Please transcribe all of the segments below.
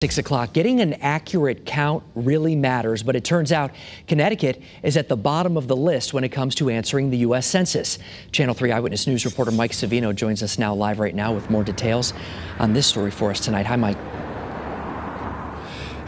6 o'clock. Getting an accurate count really matters, but it turns out Connecticut is at the bottom of the list when it comes to answering the U.S. Census. Channel 3 Eyewitness News reporter Mike Savino joins us now live right now with more details on this story for us tonight. Hi, Mike.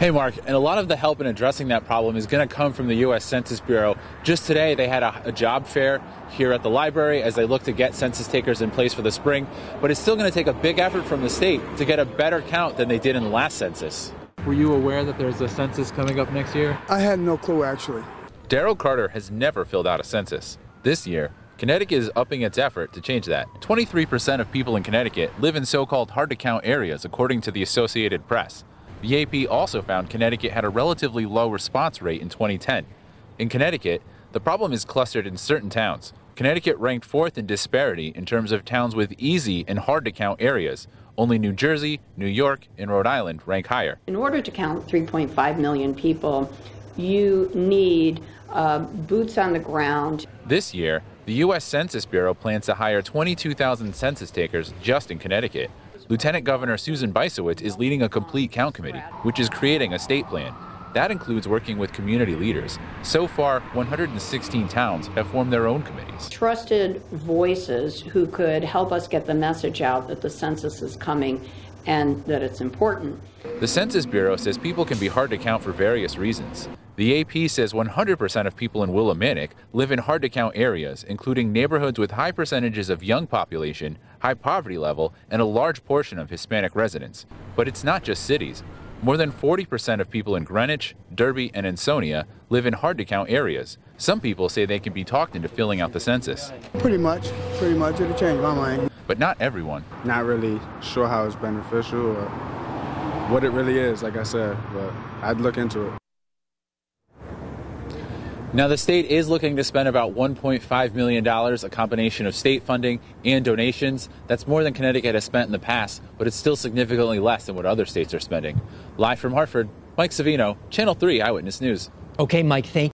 Hey, Mark, and a lot of the help in addressing that problem is going to come from the U.S. Census Bureau. Just today, they had a job fair here at the library as they look to get census takers in place for the spring. But it's still going to take a big effort from the state to get a better count than they did in the last census. Were you aware that there's a census coming up next year? I had no clue, actually. Daryl Carter has never filled out a census. This year, Connecticut is upping its effort to change that. 23% of people in Connecticut live in so-called hard-to-count areas, according to the Associated Press. The AP also found Connecticut had a relatively low response rate in 2010. In Connecticut, the problem is clustered in certain towns. Connecticut ranked fourth in disparity in terms of towns with easy and hard-to-count areas. Only New Jersey, New York, and Rhode Island rank higher. In order to count 3.5 million people, you need boots on the ground. This year, the U.S. Census Bureau plans to hire 22,000 census takers just in Connecticut. Lieutenant Governor Susan Bysowitz is leading a complete count committee, which is creating a state plan. That includes working with community leaders. So far, 116 towns have formed their own committees. Trusted voices who could help us get the message out that the census is coming and that it's important. The Census Bureau says people can be hard to count for various reasons. The AP says 100% of people in Willimantic live in hard-to-count areas, including neighborhoods with high percentages of young population, high poverty level, and a large portion of Hispanic residents. But it's not just cities. More than 40% of people in Greenwich, Derby, and Ansonia live in hard-to-count areas. Some people say they can be talked into filling out the census. Pretty much. It'll change my mind. But not everyone. Not really sure how it's beneficial or what it really is, like I said, but I'd look into it. Now, the state is looking to spend about $1.5 million, a combination of state funding and donations. That's more than Connecticut has spent in the past, but it's still significantly less than what other states are spending. Live from Hartford, Mike Savino, Channel 3 Eyewitness News. Okay, Mike, thank you.